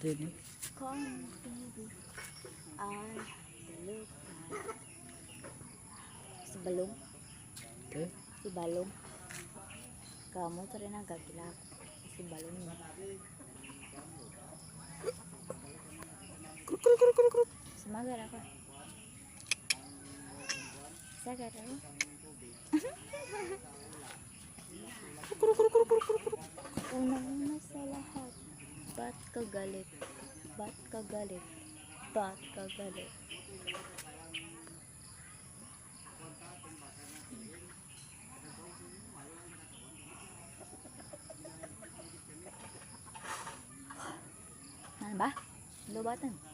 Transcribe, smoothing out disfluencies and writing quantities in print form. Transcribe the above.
Dini. Call me baby. I look like si Balong. Okay. Si Balong. Kamu tuh rin ang gagilak. Si Balong mo. Sumagar ako. Sagar ako. Unang-una sa lahat. Ba't ka galit? Ba't ka galit? Ba't ka galit? Ano ba? Lubatan.